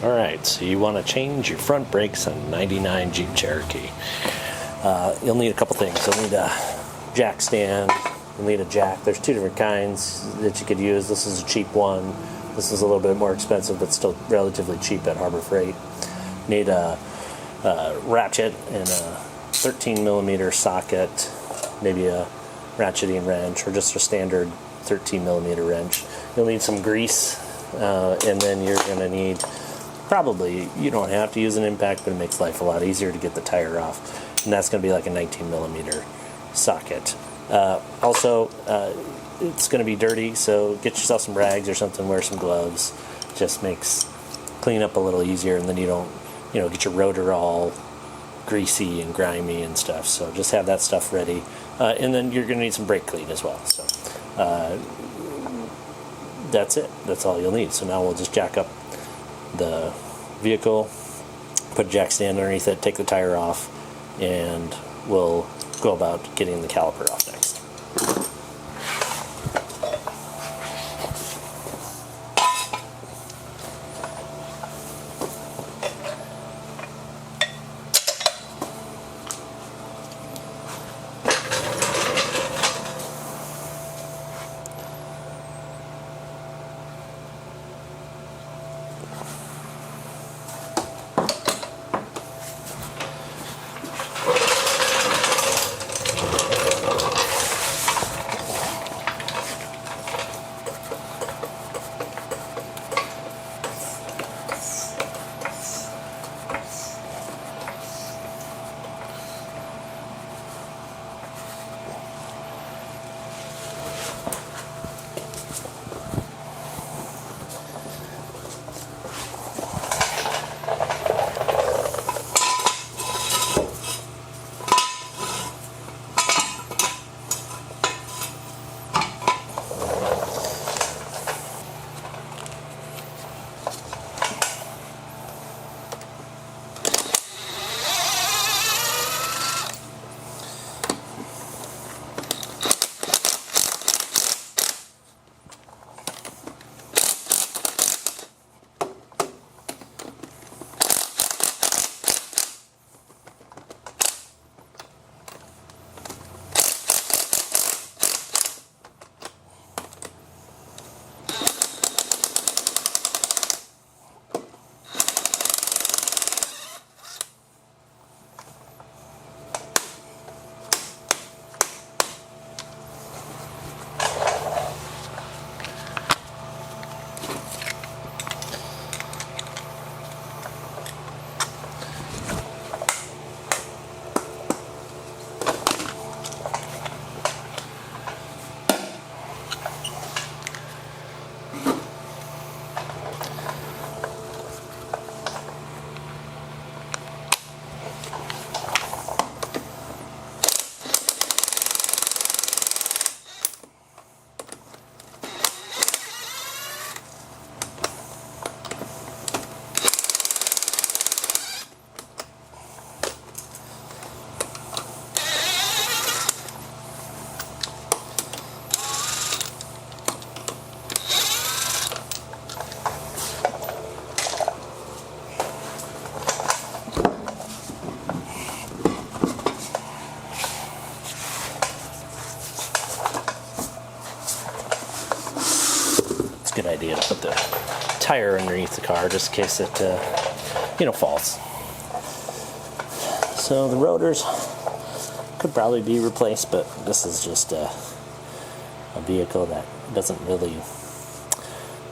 Alright, so you want to change your front brakes on 99 Jeep Cherokee. You'll need a couple things. You'll need a jack stand, you'll need a jack. There's two different kinds that you could use. This is a cheap one. This is a little bit more expensive, but still relatively cheap at Harbor Freight. You need a ratchet and a 13mm socket, maybe a ratcheting wrench, or just a standard 13mm wrench. You'll need some grease, and then you're going to need, probably, you don't have to use an impact, but it makes life a lot easier to get the tire off, and that's going to be like a 19mm socket. Also, it's going to be dirty, so get yourself some rags or something, wear some gloves. Just makes clean up a little easier, and then you don't, get your rotor all greasy and grimy and stuff. So just have that stuff ready, and then you're going to need some brake clean as well. So that's it. That's all you'll need. So now we'll just jack up the vehicle, put a jack stand underneath it, take the tire off, and we'll go about getting the caliper off next. Good idea to put the tire underneath the car just in case it falls. So the rotors could probably be replaced, but this is just a vehicle that doesn't really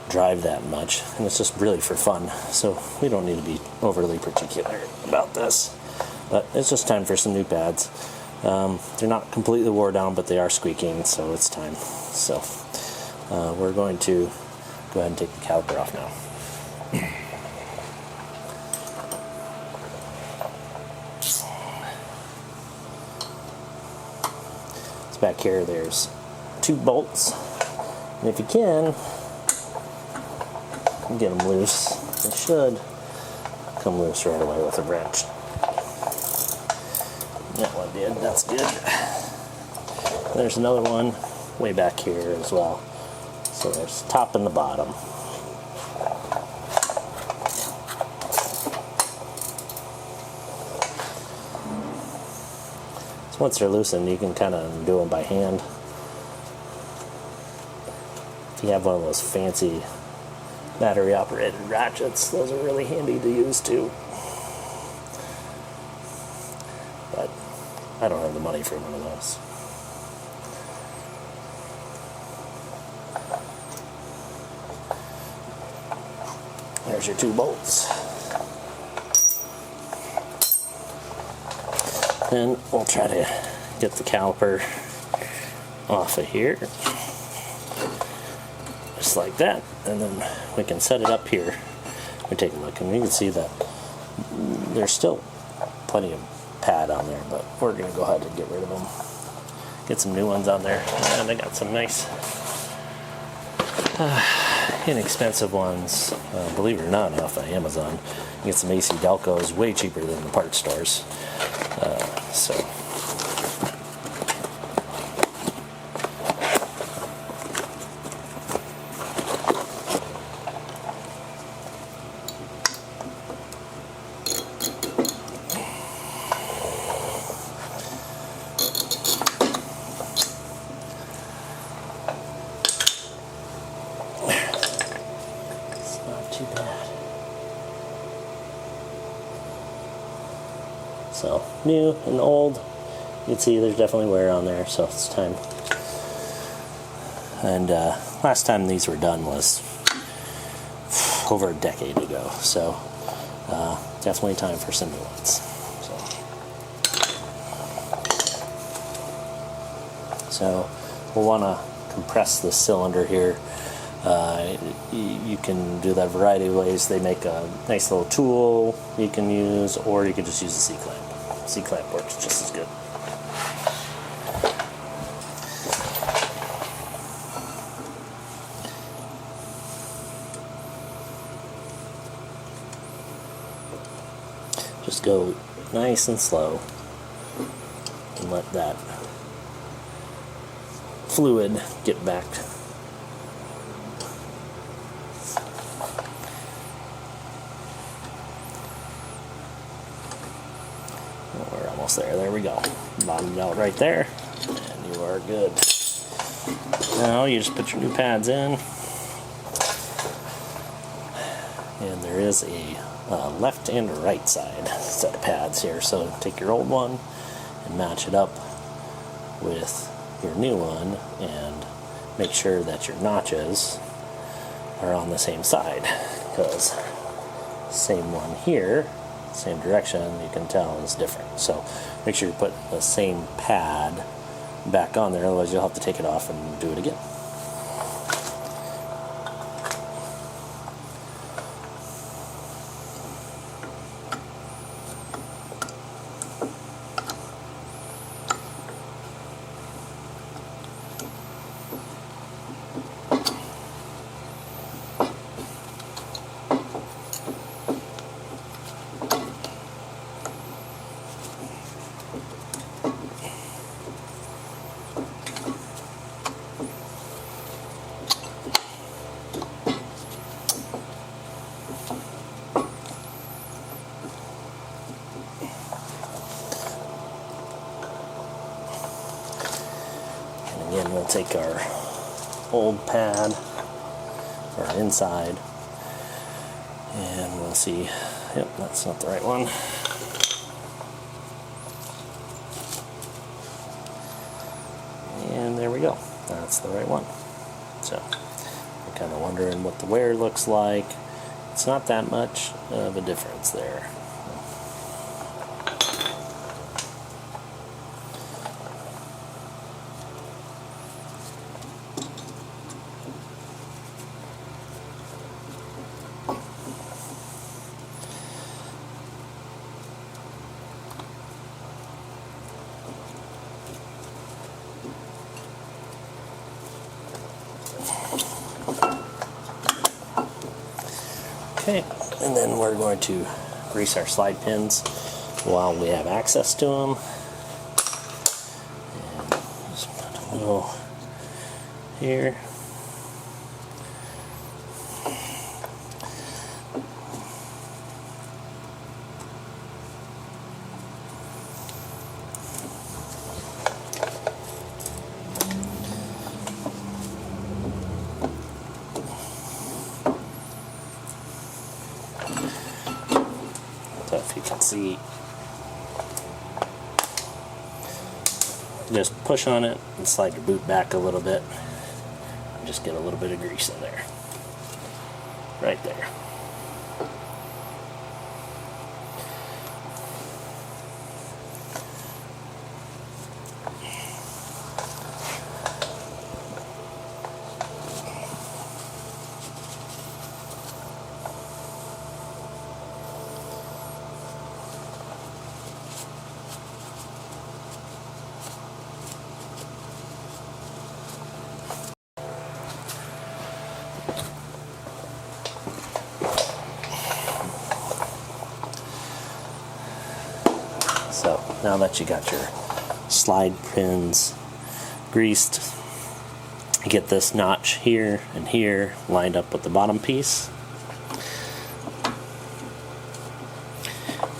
drive that much, and it's just really for fun, so we don't need to be overly particular about this. But it's just time for some new pads. They're not completely wore down, but they are squeaking, so it's time. So we're going to go ahead and take the caliper off now. It's back here. There's 2 bolts, and if you can get them loose, they should come loose right away with a wrench. That one did. That's good. There's another one way back here as well. So there's the top and the bottom. once they're loosened, you can kind of do them by hand. If you have one of those fancy battery operated ratchets, those are really handy to use too. But I don't have the money for one of those. There's your 2 bolts. Then we'll try to get the caliper off of here. Just like that. And then we can set it up here. We take a look and you can see that there's still plenty of pad on there, but we're going to go ahead and get rid of them. Get some new ones on there. And I got some nice inexpensive ones, believe it or not, off of Amazon. You get some AC Delcos way cheaper than the parts stores. So too bad. So, new and old, you can see there's definitely wear on there, so it's time. And last time these were done was over a decade ago, so definitely time for some new ones. So we'll want to compress the cylinder here. You can do that a variety of ways. They make a nice little tool you can use, or you can just use a C-clamp. C-clamp works just as good. Just go nice and slow and let that fluid get back. We're almost there. There we go. Bottomed out right there, and you are good. Now you just put your new pads in, and there is a left and right side set of pads here. So take your old one and match it up with your new one, and make sure that your notches are on the same side, because same one here, same direction, you can tell is different. So make sure you put the same pad back on there, otherwise you'll have to take it off and do it again. Again, we'll take our old pad, our inside, and we'll see. Yep, that's not the right one. And there we go. That's the right one. So, you're kind of wondering what the wear looks like. It's not that much of a difference there. Okay, and then we're going to grease our slide pins while we have access to them. And just put a little here. if you can see. Just push on it and slide your boot back a little bit. And just get a little bit of grease in there. Right there. So now that you got your slide pins greased, you get this notch here and here lined up with the bottom piece,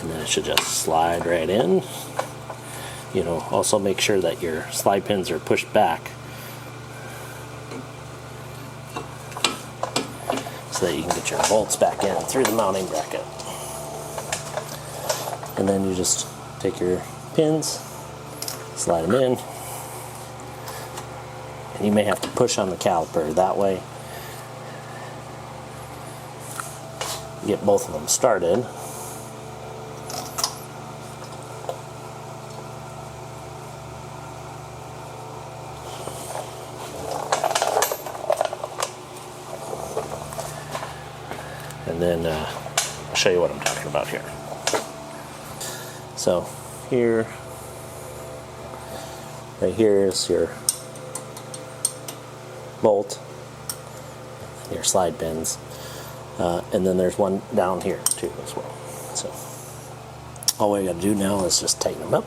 and then it should just slide right in. You know, also make sure that your slide pins are pushed back so that you can get your bolts back in through the mounting bracket. And then you just take your pins, slide them in, and you may have to push on the caliper. That way you get both of them started. And then I'll show you what I'm talking about here. So here, right here is your bolt, your slide pins, and then there's one down here too as well. So all we got to do now is just tighten them up.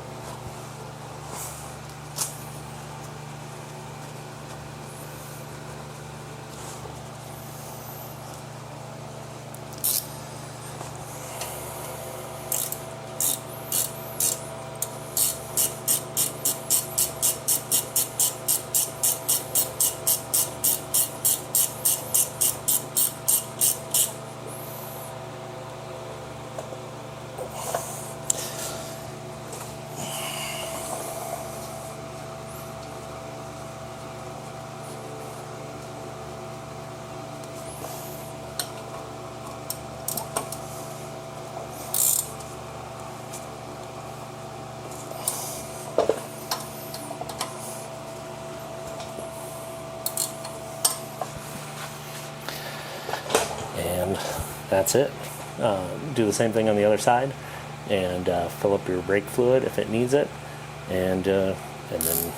And that's it. Do the same thing on the other side, and fill up your brake fluid if it needs it, and then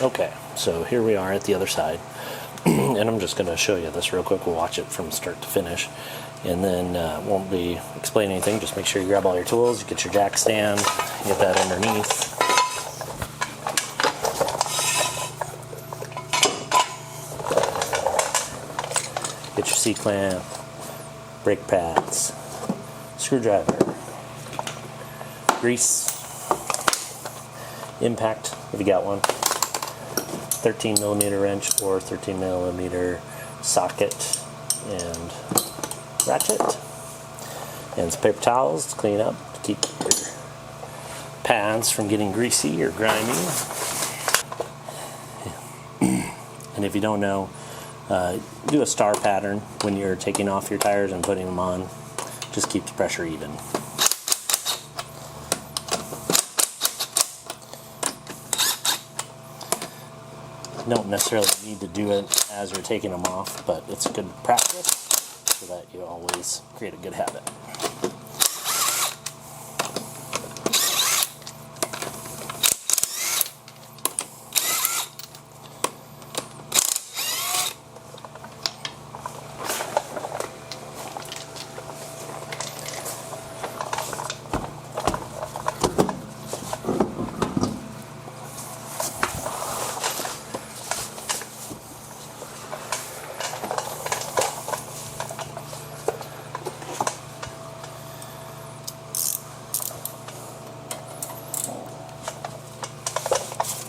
okay, so here we are at the other side, and I'm just going to show you this real quick. We'll watch it from start to finish, and then won't be explaining anything. Just make sure you grab all your tools, you get your jack stand, get that underneath. Get your C-clamp, brake pads, screwdriver, grease, impact if you got one, 13mm wrench or 13mm socket and ratchet, and some paper towels to clean up to keep your pads from getting greasy or grimy. And if you don't know, do a star pattern when you're taking off your tires and putting them on. Just keep the pressure even. You don't necessarily need to do it as you're taking them off, but it's good practice so that you always create a good habit.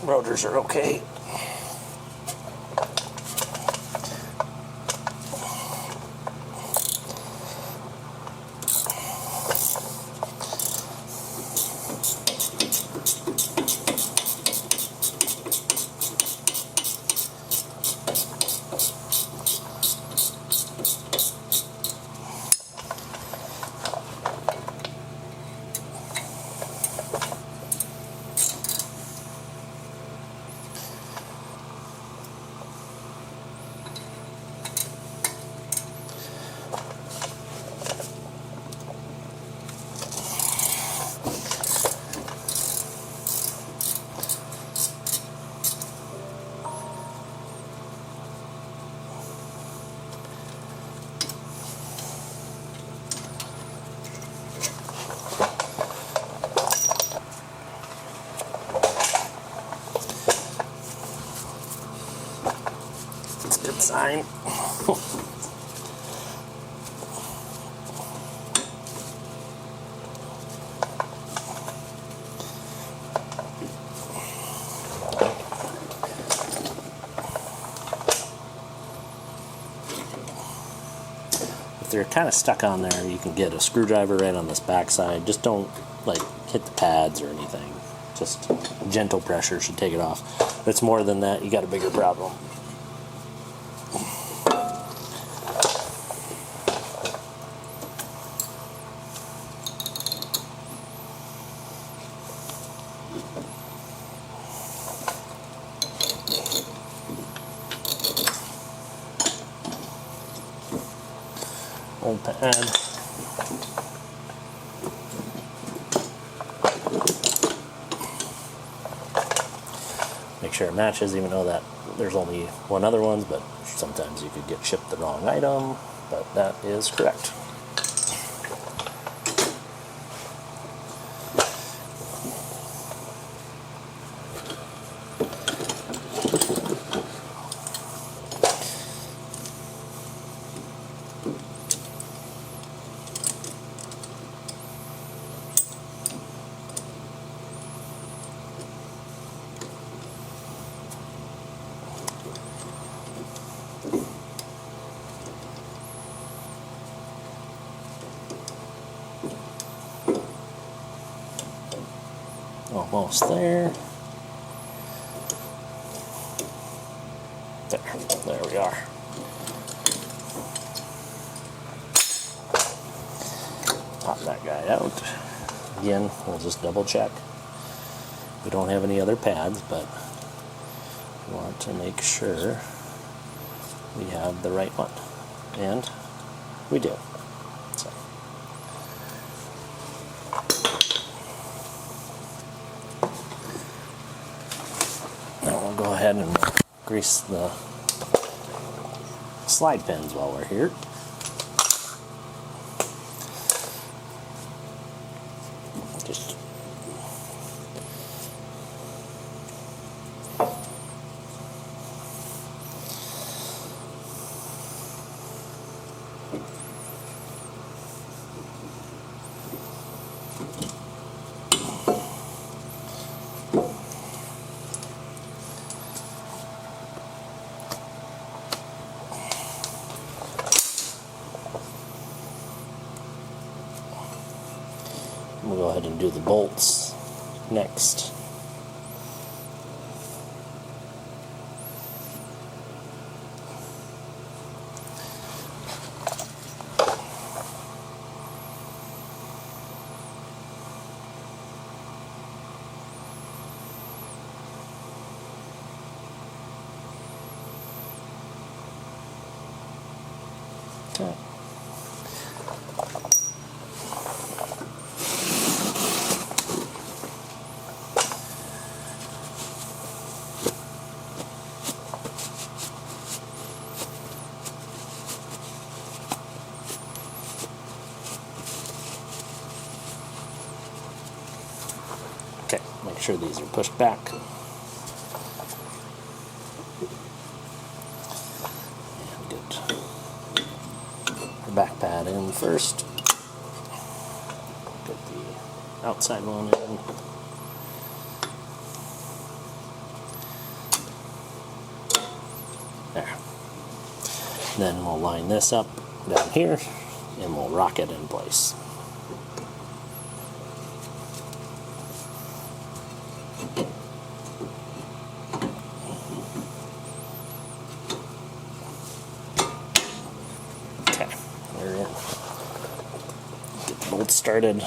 Rotors are okay. Good sign. If they're kind of stuck on there, you can get a screwdriver right on this back side. Just don't like hit the pads or anything. Just gentle pressure should take it off. If it's more than that, you got a bigger problem. Old pad. Make sure it matches, even though that there's only one other one, but sometimes you could get shipped the wrong item, but that is correct. Almost there. There we are. Pop that guy out. Again, we'll just double check. We don't have any other pads, but we want to make sure we have the right one. And we do. So. Now we'll go ahead and grease the slide pins while we're here. Just go ahead and do the bolts next. Okay. Okay, make sure these are pushed back. And get the back pad in first. Get the outside one in. There. Then we'll line this up down here and we'll rock it in place. Okay, we're in. Get the bolts started.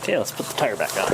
Okay, let's put the tire back on.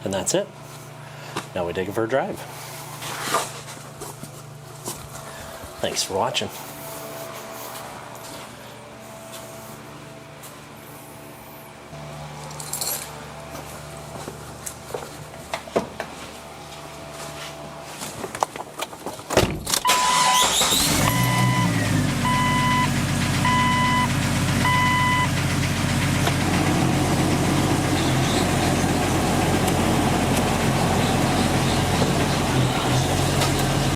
And that's it. Now we take it for a drive. Thanks for watching.